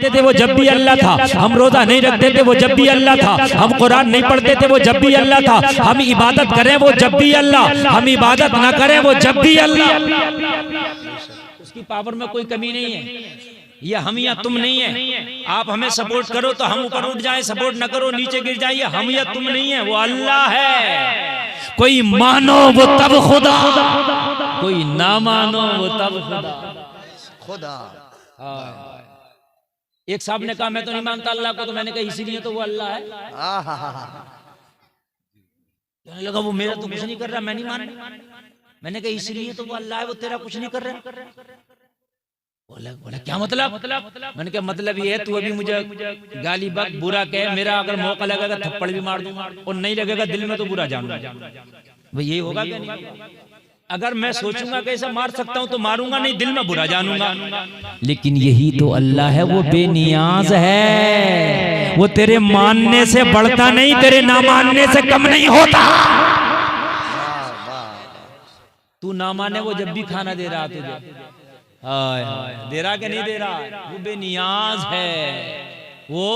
थे वो जब भी अल्लाह था, हम रोजा नहीं रखते थे वो जब भी अल्लाह था, हम कुरान नहीं पढ़ते थे वो जब भी अल्लाह था, हम इबादत करें वो जब भी अल्लाह, हम इबादत ना करें वो जब भी अल्लाह। उसकी पावर में कोई कमी नहीं है। ये हम या तुम नहीं है। आप हमें सपोर्ट करो तो हम ऊपर उठ जाए, सपोर्ट न करो नीचे गिर जाए, हम या तुम नहीं है, वो अल्लाह है। कोई मानो वो तब खुदा, कोई ना मानो वो तब खुदा। एक साहब ने कहा मैं तो नहीं मानता अल्लाह को, तो मैंने कहा इसीलिए तो वो अल्लाह है। कहने लगा वो मेरा तो कुछ नहीं कर रहा, मैं नहीं मान। मैंने कहा इसीलिए तो वो अल्लाह है, वो तेरा कुछ नहीं कर रहा। बोला क्या मतलब? मैंने कहा मतलब ये है तू अभी मुझे गाली बक बुरा कहे, मेरा अगर मौका लगेगा थप्पड़ भी मार दूंगा, और नहीं लगेगा दिल में तो बुरा जानूंगा। भाई यही होगा क्या? नहीं। अगर मैं सोचूंगा कैसे मार सकता हूं तो मारूंगा, नहीं दिल में बुरा जानूंगा। लेकिन यही तो अल्लाह है, वो बेनियाज है, वो तेरे मानने से बढ़ता नहीं, तेरे ना मानने से कम नहीं होता। तू ना माने वो जब भी खाना दे रहा तुझे, दे रहा कि नहीं दे रहा, वो बेनियाज है, वो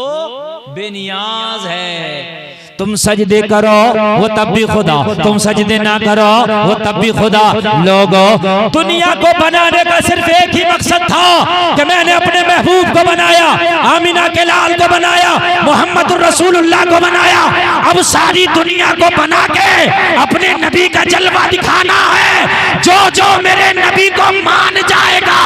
बेनियाज है। तुम सजदे करो वो तब भी खुदा, तुम सजदे ना करो वो तब भी खुदा। लोगों, दुनिया को बनाने का सिर्फ एक ही मकसद था कि मैंने अपने महबूब को बनाया, आमिना के लाल को बनाया, मोहम्मद रसूलुल्लाह को बनाया। अब सारी दुनिया को बना के अपने नबी का जलवा दिखाना है। जो जो मेरे नबी को मान जाएगा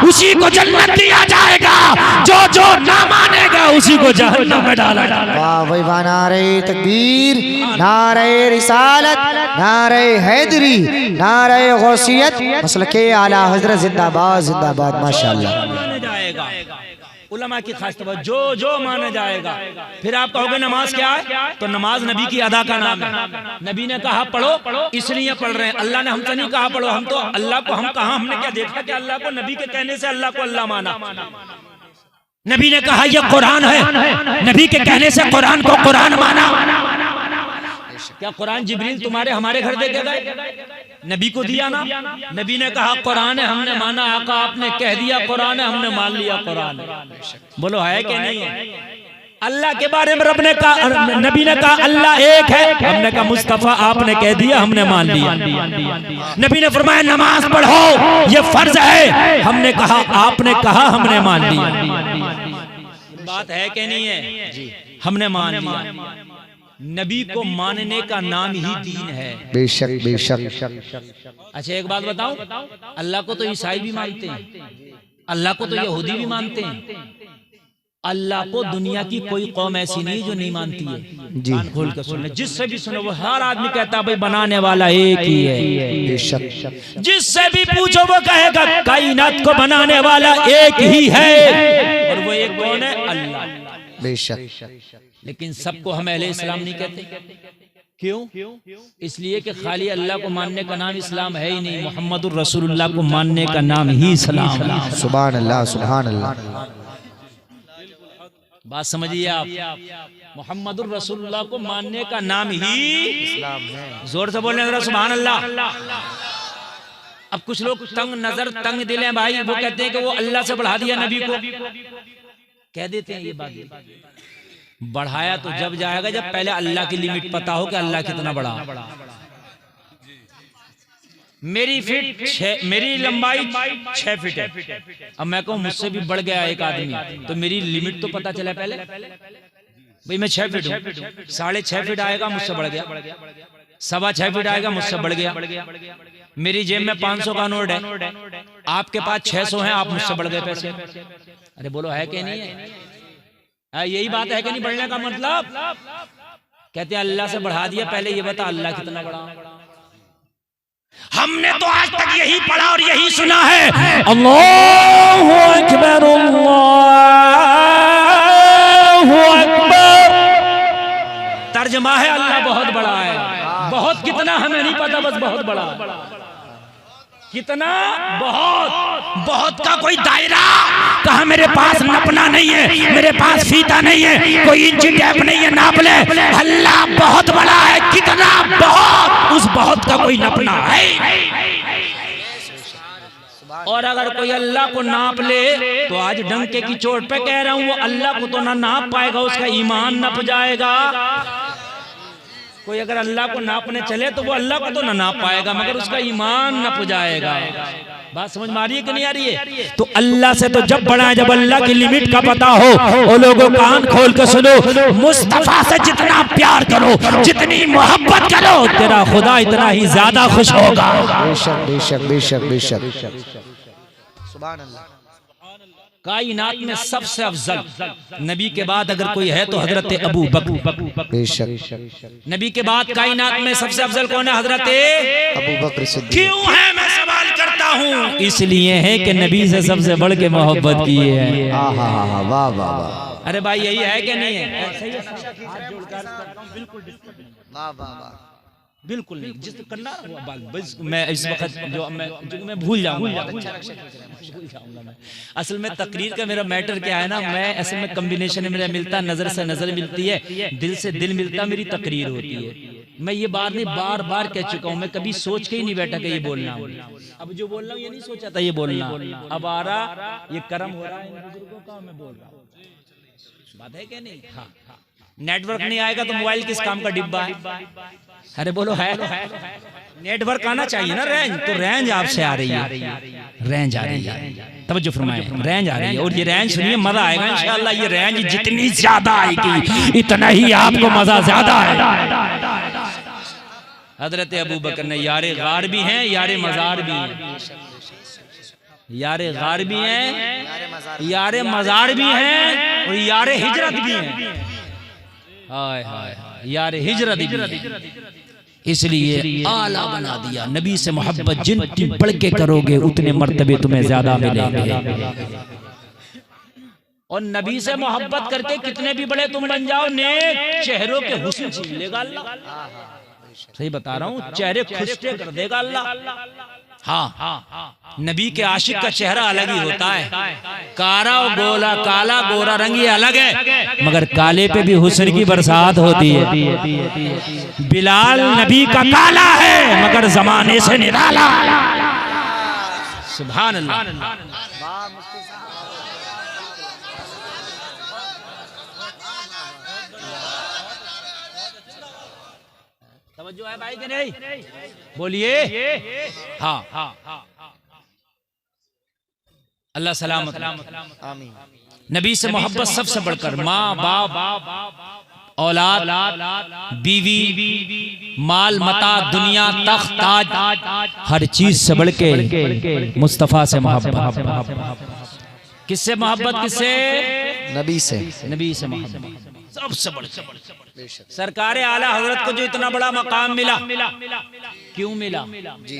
उसी को जन्नत दिया जाएगा, जो जो ना मानेगा उसी को जहन्नम में डाला जाएगा। वाह भाई वाह, नारे तकबीर, नारे रिसालत, नारे हैदरी, नारे गौसियत, मसलके आला हजरत जिंदाबाद जिंदाबाद। माशाअल्लाह। माना जाएगा उलमा की खास तौर जो जो माना जाएगा। फिर आप कहोगे नमाज क्या है, तो नमाज नबी की अदा का नाम है। नबी ने कहा पढ़ो इसलिए पढ़ रहे हैं, अल्लाह ने हमसे नहीं कहा पढ़ो। हम तो अल्लाह को हम कहा, हमने क्या देखा कि अल्लाह को नबी के कहने से अल्लाह को अल्लाह माना। नबी ने कहा यह कुरान है, नबी के कहने से कुरान को कुरान माना। क्या कुरान जिब्रील तुम्हारे हमारे घर दे गए? नबी को दिया ना। नबी ने कहा कुरान है, हमने माना। आका आपने कह दिया कुरान है, हमने मान लिया कुरान है। बोलो है कि नहीं है? अल्लाह के बारे में रब ने कहा, नबी ने कहा अल्लाह एक है, हमने कहा मुस्तफा आपने कह दिया, हमने मान लिया। नबी ने फरमाया नमाज पढ़ो ये फर्ज है, हमने कहा आपने कहा, हमने मान लिया। बात है कि नहीं है? हमने मान लिया। नबी को मानने का नाम ही दीन है। बेशक बेशक। अच्छा एक बात बताऊं, अल्लाह को तो ईसाई भी मानते हैं, अल्लाह को तो यहूदी भी मानते हैं, अल्लाह को दुनिया की कोई कौम ऐसी नहीं जो नहीं मानती है। कान खोल कर सुन ले, जिससे भी सुनो वो हर आदमी कहता है भाई बनाने वाला एक ही है। बेशक। जिससे भी पूछो वो कहेगा कायनात को बनाने वाला एक ही है, और वो एक कौन है? अल्लाह। बेशक। लेकिन सबको हम अहले इस्लाम नहीं कहते। क्यों? इसलिए कि खाली अल्लाह को मानने का नाम इस्लाम है ही नहीं, मोहम्मदुर रसूलुल्लाह को मानने का नाम ही इस्लाम है। सुभान अल्लाह सुभान अल्लाह। बात समझिए आप, मोहम्मदुर रसूलुल्लाह को मानने का नाम ही इस्लाम है। जोर से बोलने जरा सुभान अल्लाह। अब कुछ लोग तंग नजर तंग दिल हैं भाई, वो कहते हैं कि वो अल्लाह से बढ़ा दिया नबी को, कह देते हैं ये बात। बढ़ाया तो जब जाएगा जब पहले अल्लाह की लिमिट पता हो कि अल्लाह कितना बड़ा। मेरी लंबाई 6 फीट है, अब मैं कहूँ मुझसे भी बढ़ गया एक आदमी, तो मेरी लिमिट तो पता चला पहले। भाई मैं 6 फीट हूँ, 6.5 फीट आएगा मुझसे बढ़ गया, 6.25 फीट आएगा मुझसे बढ़ गया। मेरी जेब में 500 का नोट है, आपके पास 600 है, आप मुझसे बढ़ गए पैसे। अरे बोलो है कि नहीं है? यही बात है कि नहीं? बढ़ने का मतलब कहते हैं अल्लाह से बढ़ा दिया, पहले ये बता अल्लाह कितना बड़ा। हमने तो आज तक यही पढ़ा और यही सुना है, अल्लाहु अकबर अल्लाहु अकबर। तर्जमा है अल्लाह बहुत बड़ा है। बहुत कितना हमें नहीं पता, बस बहुत बड़ा। कितना? बहुत। बहुत का कोई दायरा कहा, मेरे पास नपना नहीं है, मेरे पास फीता नहीं है, कोई इंची टेप नहीं है, नाप ले। अल्लाह बहुत बड़ा है। कितना? बहुत। उस बहुत का कोई नपना है। और अगर कोई अल्लाह को नाप ले तो आज डंके की चोट पे कह रहा हूं, वो अल्लाह को तो ना नाप पाएगा, उसका ईमान नप जाएगा। कोई अगर अल्लाह को नापने चले तो वो अल्लाह को तो ना नाप पाएगा, मगर उसका ईमान नप जाएगा। बात समझ में आ रही है कि नहीं आ रही है? तो अल्लाह से तो जब बड़ा है, जब अल्लाह की लिमिट का पता हो, वो लोगों कान खोल के सुनो, मुस्तफा से जितना प्यार करो, जितनी मोहब्बत करो, तेरा खुदा इतना ही ज्यादा खुश होगा। बेशक बेशक बेशक बेशक सुभान अल्लाह। कायनात में सबसे अफजल नबी के बाद अगर कोई है तो हजरत अबू बकर। बेशक नबी के बाद कायनात में सबसे अफजल कौन है? हजरत अबू बकर सिद्दीक। क्यों है मैं सवाल करता हूँ? इसलिए है कि नबी से सबसे बढ़ के मोहब्बत की है। वाह वाह वाह। अरे भाई यही है कि नहीं है? वाह वाह बिल्कुल नहीं, जिस करना बस मैं इस वक्त जो मैं भूल जाऊंगा, मैं असल में तकरीर का मेरा मैटर क्या है ना, मैं असल में कम्बिनेशन मेरा मिलता, नजर से नजर मिलती है, दिल से दिल मिलता, मेरी तकरीर होती है। मैं ये बात नहीं बार बार कह चुका हूँ, मैं कभी सोच के ही नहीं बैठा कि ये बोलना। अब जो बोल रहा हूँ ये नहीं सोचा था ये बोलना, अब आ रहा, ये कर्म हो रहा है इन बुजुर्गों का, मैं बोल रहा हूँ। बात है क्या नहीं? हाँ, नेटवर्क नहीं आएगा तो मोबाइल किस काम का डिब्बा है? अरे बोलो है। नेटवर्क आना चाहिए ना, रेंज तो रेंज आपसे आ रही है, रेंज आ रही है, तवज्जो फरमाएं, रेंज आ रही है। और ये रेंज सुनिए, मजा आएगा इंशाअल्लाह। ये रेंज जितनी ज्यादा आएगी इतना ही आपको मजा ज्यादा आएगा। हजरत अबू बकर ने यारे गार भी हैं, यारे मजार भी हैं, यारे गार भी हैं, यारे मजार भी हैं, और यारे हिजरत भी हैं। हाय हाय यारे हिजरत भी। इसलिए आला बना दिया। नबी से मोहब्बत जितनी बढ़ के करोगे उतने मर्तबे तुम्हें ज्यादा मिलेंगे। और नबी से मोहब्बत करके कितने भी बड़े तुम बन जाओ, नेक चेहरों के हुस्न छीन लेगा अल्लाह। सही बता रहा हूँ, चेहरे खुशके कर देगा अल्लाह। हाँ, नबी के आशिक का चेहरा अलग ही होता है। कारा और गोला, काला गोरा रंग ये अलग है, मगर काले पे भी हुस्न की बरसात होती है। बिलाल नबी का काला है मगर जमाने से निराला। सुभान अल्लाह। तवज्जो है भाई कि नहीं? बोलिए। हाँ, अल्लाह सलामत। आमीन। नबी से मोहब्बत सबसे बढ़कर माँ बाप औलाद बीवी माल मता दुनिया तख्त ताज हर चीज से बढ़ के मुस्तफा से मोहब्बत। किससे मोहब्बत? किससे? नबी से। नबी से मोहब्बत सबसे बढ़। सरकार आला हजरत को जो इतना बड़ा मकाम मिला, क्यों मिला? जी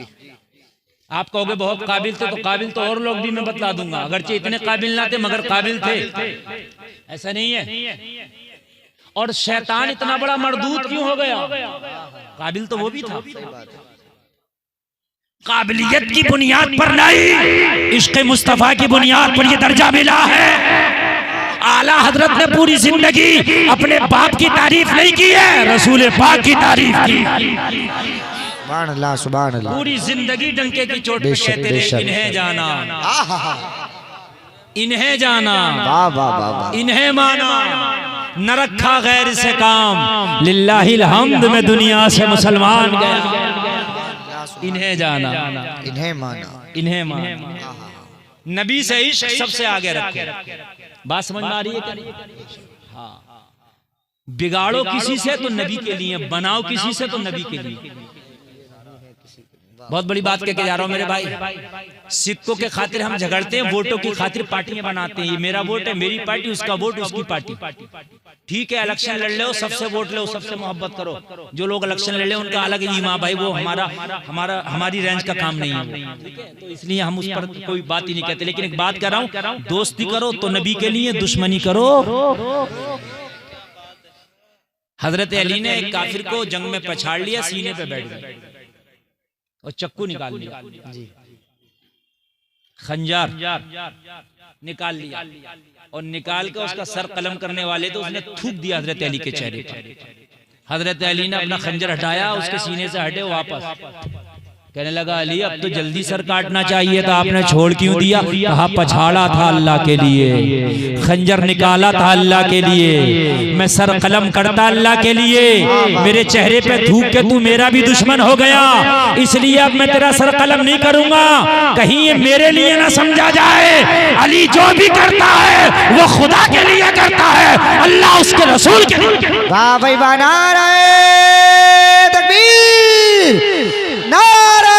आप कहोगे बहुत काबिल थे, तो काबिल तो और लोग भी मैं बतला दूंगा, अगरचे इतने काबिल ना थे मगर काबिल थे, ऐसा नहीं है। और शैतान इतना बड़ा मरदूद क्यों हो गया? काबिल तो वो भी था। काबिलियत की बुनियाद पर नहीं, इश्क़ मुस्तफा की बुनियाद पर यह दर्जा मिला है। आला हजरत ने पूरी जिंदगी अपने बाप की तारीफ नहीं की है, रसूल पाक की तारीफ की। सुभान अल्लाह, सुभान अल्लाह। पूरी जिंदगी डंके की चोट पे कहते रहे, इन्हें जाना, इन्हें जाना, इन्हें माना, न रखा गैर से काम, लिल्लाहिल हम्द में दुनिया से मुसलमान गया। इन्हें जाना, इन्हें माना, इन्हें माना। नबी से इश्क सबसे आगे रखे। बात समझ में आ रही है? हाँ, बिगाड़ो किसी से तो नबी के लिए, बनाओ किसी से तो नबी के लिए। बहुत बड़ी बात कह के जा रहा हूं मेरे भाई। सिक्कों के खातिर हम झगड़ते हैं, वोटों की खातिर पार्टियां बनाते हैं। ये मेरा वोट है, मेरी पार्टी, उसका वोट, उसकी पार्टी। ठीक है, इलेक्शन लड़ लो, सबसे वोट लो, सबसे मोहब्बत करो। जो लोग इलेक्शन लड़ ले उनका अलग ही ईमान, भाई वो हमारी रेंज का काम नहीं है, तो इसलिए हम उस पर कोई बात ही नहीं कहते। लेकिन एक बात कर रहा हूँ, दोस्ती करो तो नबी के लिए, दुश्मनी करो। हजरत अली ने एक काफिर को जंग में पछाड़ लिया, सीने पे बैठ गए और चक्कू निकाल लिया, खंजार निकाल लिया, और निकाल के उसका सर कलम करने वाले तो उसने थूक दिया हजरत अली के चेहरे पर। हजरत अली ने अपना खंजर हटाया, उसके सीने से हटे वापस, कहने लगा अली अब तो जल्दी सर काटना चाहिए था, आपने छोड़ क्यों दिया? कहा पछाड़ा था अल्लाह के लिए, खंजर निकाला था अल्लाह के लिए, मैं सर कलम करता अल्लाह के लिए, मेरे चेहरे पे थूक के तू मेरा भी दुश्मन हो गया, इसलिए अब मैं तेरा सर कलम नहीं करूंगा, कहीं ये मेरे लिए ना समझा जाए। अली जो भी करता है वो खुदा के लिए करता है, अल्लाह उसके रसूल के लिए। वाह भाई वाह, नारे तकबीर, नारे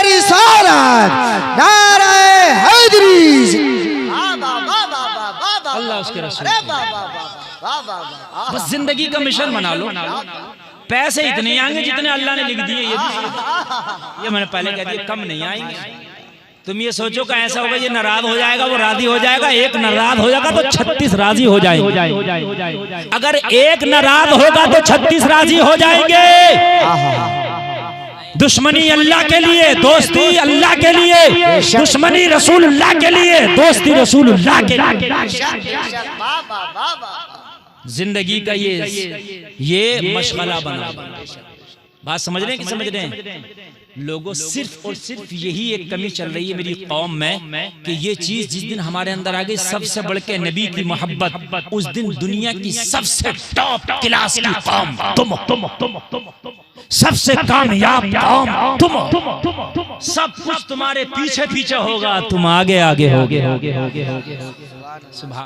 रिसालत, नारे हैदरी। अल्लाह उसके रसूल। बस जिंदगी का मिशन बना लो, पैसे इतने आएंगे जितने अल्लाह ने लिख दिए। ये मैंने पहले कह दिया, कम नहीं आएंगे। तुम ये सोचो कि ऐसा होगा ये नाराज हो जाएगा वो राजी हो जाएगा, एक नाराज हो जाएगा तो 36 राजी हो जाएंगे। अगर एक नाराज होगा तो 36 राजी हो जाएंगे। दुश्मनी अल्लाह के लिए, दोस्ती अल्लाह के लिए, दुश्मनी रसूलुल्लाह के लिए, दोस्ती रसूलुल्लाह के लिए। जिंदगी का ये मशगला बना। बात समझ रहे हैं कि समझ रहे हैं? लोगों सिर्फ और सिर्फ यही एक कमी चल रही है मेरी कौम में कि ये चीज जिस दिन हमारे अंदर आ गई, सबसे बढ़ के नबी की मोहब्बत, उस दिन दुनिया की सबसे टॉप क्लास की कौम तुम, सबसे कामयाब कौम तुम, सब कुछ तुम्हारे पीछे पीछे होगा, तुम आगे आगे होगे। सुभान